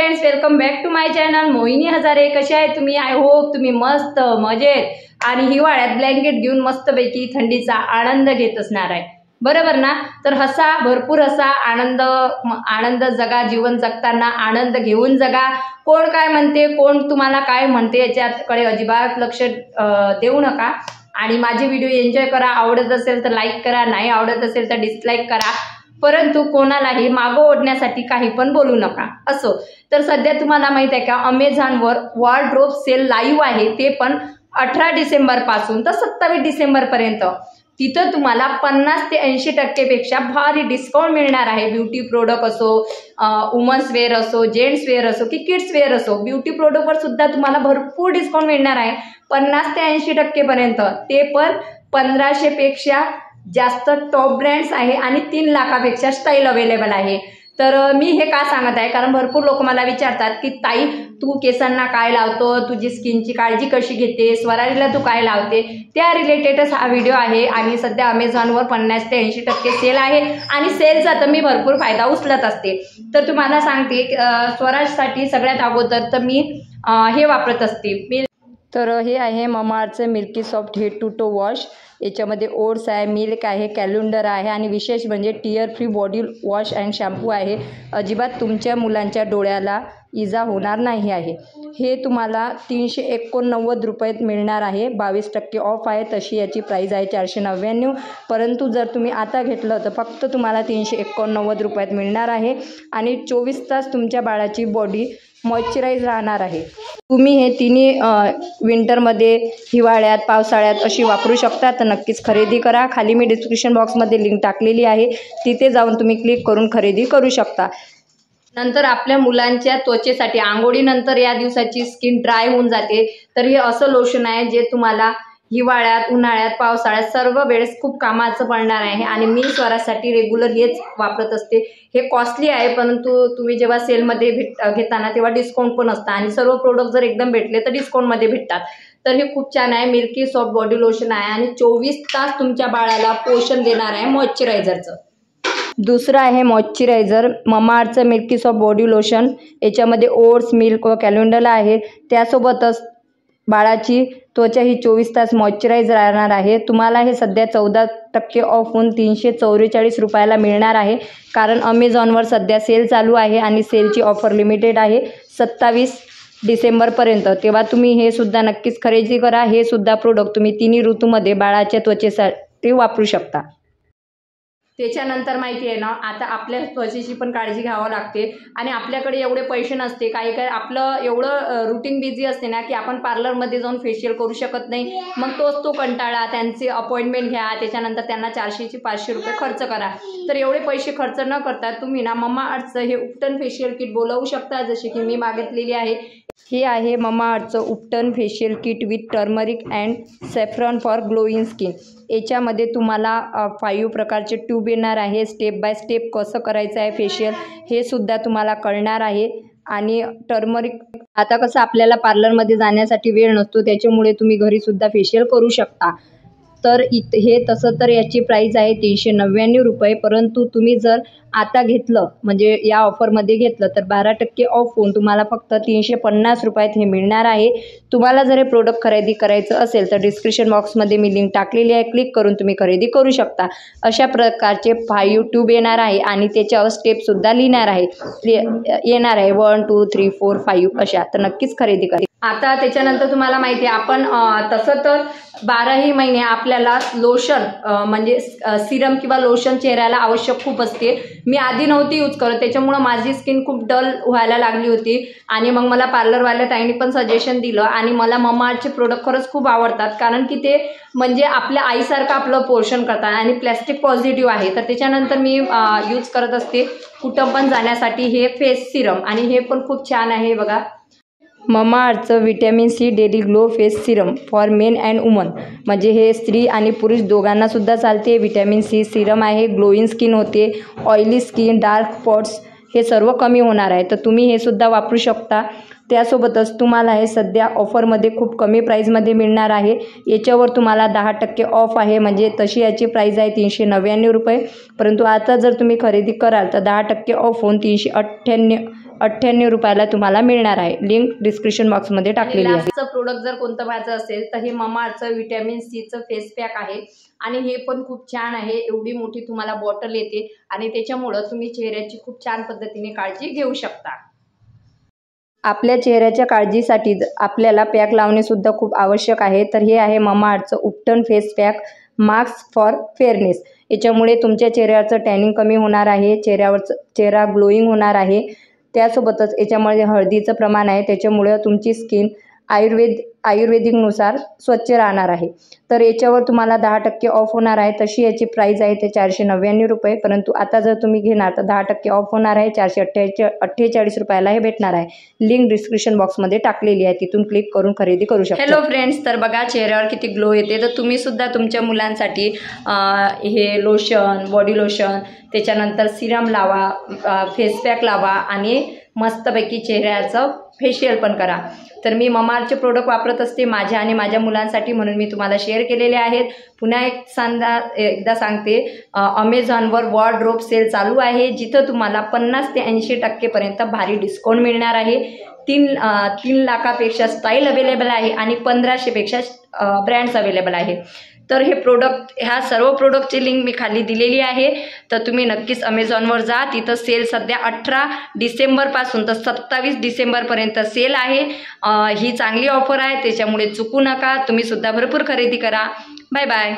Friends, welcome back to my channel Mohini Hazare. कसे आहे तुम्ही? आय होप तुम्ही मस्त मजेत आणि हिवाळ्यात ब्लँकेट घेऊन मस्तपैकी थंडीचा आनंद घेत असणार आहे, बरोबर ना? तर हसा, भरपूर हसा, आनंद जगा, जीवन जगताना आनंद घेऊन जगा। कोण काय म्हणते, कोण तुम्हाला काय म्हणते याच्याकडे अजिबात लक्ष देऊ नका आणि माझे व्हिडिओ एन्जॉय करा। आवडत असेल तर लाईक करा, नाही आवडत असेल तर डिसलाईक करा, परंतु कोणालाही मागं ओढण्यासाठी काही पण बोलू नका। असो, तर सध्या तुम्हाला माहित आहे का, अमेझॉनवर वॉर्डरोब सेल लाईव्ह आहे, ते पण 18 डिसेंबर पासून तर 27 डिसेंबर पर्यंत। तिथं तुम्हाला 50 ते 80% पेक्षा भारी डिस्काउंट मिळणार आहे। ब्युटी प्रोडक्ट असो, वुमन्स वेअर असो, जेंट्स वेअर असो की किड्स वेअर असो, ब्युटी प्रोडक्टवर सुद्धा तुम्हाला भरपूर डिस्काउंट मिळणार आहे, 50 ते 80% पर्यंत। ते पण 1500 पेक्षा जास्त टॉप ब्रँड्स आहे आणि 3 लाखापेक्षा स्टाईल अवेलेबल आहे। तर मी हे का सांगत आहे, कारण भरपूर लोक मला विचारतात की ताई तू केसांना काय लावतो, तुझी स्किनची काळजी कशी घेते, स्वरालीला तू काय लावते, त्या रिलेटेडच हा व्हिडिओ आहे। आणि सध्या अमेझॉनवर 50 ते 80% सेल आहे आणि सेलचा तर मी भरपूर फायदा उचलत असते। तर तुम्हाला सांगते, स्वराजसाठी सगळ्यात अगोदर तर मी हे वापरत असते। तर हे आहे ममाअर्थचं milky soft head to toe wash. याच्यामध्ये ओट्स आहे, मिल्क आहे, कॅलेंडर आहे आणि विशेष म्हणजे tear free body wash and shampoo आहे। अजिबात तुमच्या मुलांच्या डोळ्याला इजा होणार नाही आहे। हे तुम्हाला 389 रुपयात मिळणार आहे, 22% ऑफ आहे। तशी याची प्राईस आहे 499, परंतु जर तुम्ही आता घेतलं तर फक्त तुम्हाला 389 रुपयात मिळणार आहे आणि 24 तास तुमच्या बाळाची बॉडी मॉइश्चराईज राहणार आहे। तुम्ही हे तिन्ही विंटरमध्ये, हिवाळ्यात, पावसाळ्यात अशी वापरू शकता। तर नक्कीच खरेदी करा। खाली मी डिस्क्रिप्शन बॉक्समध्ये लिंक टाकलेली आहे, तिथे जाऊन तुम्ही क्लिक करून खरेदी करू शकता। नंतर आपल्या मुलांच्या त्वचेसाठी आंघोळीनंतर या दिवसाची स्किन ड्राय होऊन जाते, तर हे असं लोशन आहे जे तुम्हाला हिवाळ्यात, उन्हाळ्यात, पावसाळ्यात सर्व वेळेस खूप कामाचं पडणार आहे आणि मी स्वरासाठी रेग्युलर हेच वापरत असते। हे कॉस्टली आहे, परंतु तुम्ही जेव्हा सेलमध्ये घेताना तेव्हा डिस्काउंट पण असतं आणि सर्व प्रोडक्ट जर एकदम भेटले तर डिस्काउंटमध्ये भेटतात। तर हे खूप छान आहे, मिल्की सॉफ्ट बॉडी लोशन आहे आणि 24 तास तुमच्या बाळाला पोषण देणार आहे मॉइश्चरायझरचं। दुसरं आहे मॉइश्चरायझर ममाअर्थचं मिल्की सॉफ्ट बॉडी लोशन। याच्यामध्ये ओट्स, मिल्क व कॅलेंडर आहे। त्यासोबतच बाळाची त्वचा ही 24 तास मॉइश्चराईज राहणार आहे। तुम्हाला हे सध्या 14% ऑफ होऊन 344 रुपयाला मिळणार आहे, कारण अमेझॉनवर सध्या सेल चालू आहे आणि सेलची ऑफर लिमिटेड आहे 27 डिसेंबरपर्यंत। तेव्हा तुम्ही हे सुद्धा नक्कीच खरेदी करा। हे सुद्धा प्रोडक्ट तुम्ही तिन्ही ऋतूमध्ये बाळाच्या त्वचेसाठी वापरू शकता। त्याच्यानंतर माहिती आहे ना, आता आपल्या त्वचेची पण काळजी घ्यावी लागते आणि आपल्याकडे एवढे पैसे नसते, काही आपलं एवढं रुटीन बिझी असते ना की आपण पार्लरमध्ये जाऊन फेशियल करू शकत नाही। मग तो कंटाळा, त्यांची अपॉइंटमेंट घ्या, त्याच्यानंतर त्यांना 400 ते 500 रुपये खर्च करा। तर एवढे पैसे खर्च न करता तुम्ही ना ममाअर्थचं हे उपटन फेशियल किट बोलवू शकता, जसे की मी मागितलेली आहे। हे आहे ममाअर्थचं ubtan facial kit with turmeric and saffron for glowing skin. याच्यामध्ये तुम्हाला 5 प्रकारचे ट्यूब येणार आहे। स्टेप बाय स्टेप कसं करायचं आहे फेशियल हे सुद्धा तुम्हाला कळणार आहे। आणि टर्मरिक, आता कसं आपल्याला पार्लरमध्ये जाण्यासाठी वेळ नसतो, त्याच्यामुळे तुम्ही घरीसुद्धा फेशियल करू शकता। तर हे तसं तर याची प्राईस आहे 399 रुपये, परंतु तुम्ही जर आता घेतलं म्हणजे या ऑफरमध्ये घेतलं तर 12% ऑफ होऊन तुम्हाला फक्त 350 रुपयात हे मिळणार आहे। तुम्हाला जर हे प्रोडक्ट खरेदी करायचं असेल तर डिस्क्रिप्शन बॉक्समध्ये मी लिंक टाकलेली आहे, क्लिक करून तुम्ही खरेदी करू शकता। अशा प्रकारचे 5 ट्यूब येणार आहे आणि त्याच्यावर स्टेपसुद्धा येणार आहे 1 2 3 4 5 अशा। तर नक्कीच खरेदी करा। आता त्याच्यानंतर तुम्हाला माहिती आहे, आपण तसं तर 12ही महिने आपल्याला लोशन म्हणजे सिरम किंवा लोशन चेहऱ्याला आवश्यक खूप असते। मी आधी नव्हती यूज करत, त्याच्यामुळं माझी स्किन खूप डल व्हायला लागली होती आणि मग मला पार्लरवाल्या ताईंनी पण सजेशन दिलं आणि मला ममाअर्थचे प्रोडक्ट खरंच खूप आवडतात, कारण की ते म्हणजे आपल्या आईसारखं आपलं पोषण करतात आणि प्लॅस्टिक पॉझिटिव्ह आहे। तर त्याच्यानंतर मी यूज करत असते कुठं पण जाण्यासाठी हे फेस सिरम, आणि हे पण खूप छान आहे बघा, ममाअर्थचं vitamin C daily glow face serum for men and women. म्हणजे हे स्त्री आणि पुरुष दोघांना सुद्धा चालते। व्हिटॅमिन सी सिरम आहे, ग्लोईंग स्किन होते, ऑइली स्किन, डार्क स्पॉट्स हे सर्व कमी होणार आहे। तर तुम्ही हे सुद्धा वापरू शकता। त्यासोबतच तुम्हाला हे सध्या ऑफरमध्ये खूप कमी प्राईजमध्ये मिळणार आहे। याच्यावर तुम्हाला 10% ऑफ आहे, म्हणजे तशी याची प्राईज आहे 399 रुपये, परंतु आता जर तुम्ही खरेदी कराल तर 10% ऑफ होऊन 98 रुपयाला तुम्हाला मिळणार आहे. लिंक डिस्क्रिप्शन बॉक्समध्ये टाकलेली आहे. लास्टचं प्रोडक्ट जर कोणतं पाहायचं असेल तर हे ममाअर्थचं व्हिटॅमिन सीचं फेस पॅक आहे आणि हे पण खूप छान आहे. एवढी मोठी तुम्हाला बॉटल येते आणि त्याच्यामुळं तुम्ही चेहऱ्याची खूप छान पद्धतीने काळजी घेऊ शकता. आपल्या चेहऱ्याच्या काळजीसाठी आपल्याला पॅक लावणे सुद्धा खूप आवश्यक आहे. तर हे आहे ममाअर्थचं ubtan face pack mask for fairness. याच्यामुळे तुमच्या चेहऱ्याचं टॅनिंग कमी होणार आहे, चेहरा ग्लोईंग होणार आहे. त्यासोबतच याच्यामध्ये हळदीचं प्रमाण आहे, त्याच्यामुळे तुमची स्किन आयुर्वेदिकनुसार स्वच्छ राहणार आहे. तर याच्यावर तुम्हाला 10% ऑफ होणार आहे. तशी याची प्राईस आहे ते 499 रुपये, परंतु आता जर तुम्ही घेणार तर 10% ऑफ होणार आहे. 448 रुपयाला हे भेटणार आहे. लिंक डिस्क्रिप्शन बॉक्समध्ये टाकलेली आहे, तिथून क्लिक करून खरेदी करू शकता. हॅलो फ्रेंड्स, तर बघा चेहऱ्यावर किती ग्लो येते. तर तुम्ही सुद्धा तुमच्या मुलांसाठी हे लोशन, बॉडी लोशन, त्याच्यानंतर सिरम लावा, फेस पॅक लावा आणि मस्तपैकी चेहऱ्याचं फेशियल पण करा. तर मी ममाअर्थचे प्रोडक्ट वापरत असते माझ्या आणि माझ्या मुलांसाठी, म्हणून मी तुम्हाला शेअर केलेले आहेत. पुन्हा एकदा सांगते, अमेझॉनवर वॉर्डरोब सेल चालू आहे, जिथं तुम्हाला 50 ते 80% पर्यंत भारी डिस्काउंट मिळणार आहे. 3 लाखापेक्षा स्टाईल अवेलेबल आहे आणि 1500 पेक्षा ब्रँड्स अवेलेबल आहे. तर हे प्रोडक्ट, ह्या सर्व प्रोडक्टची लिंक मी खाली दिलेली आहे. तर तुम्ही नक्कीच अमेझॉनवर जा. तिथं सेल सध्या 18 डिसेंबरपासून तर 27 डिसेंबरपर्यंत सेल आहे. ही चांगली ऑफर आहे, त्याच्यामुळे चुकू नका. तुम्ही सुद्धा भरपूर खरेदी करा. Bye bye.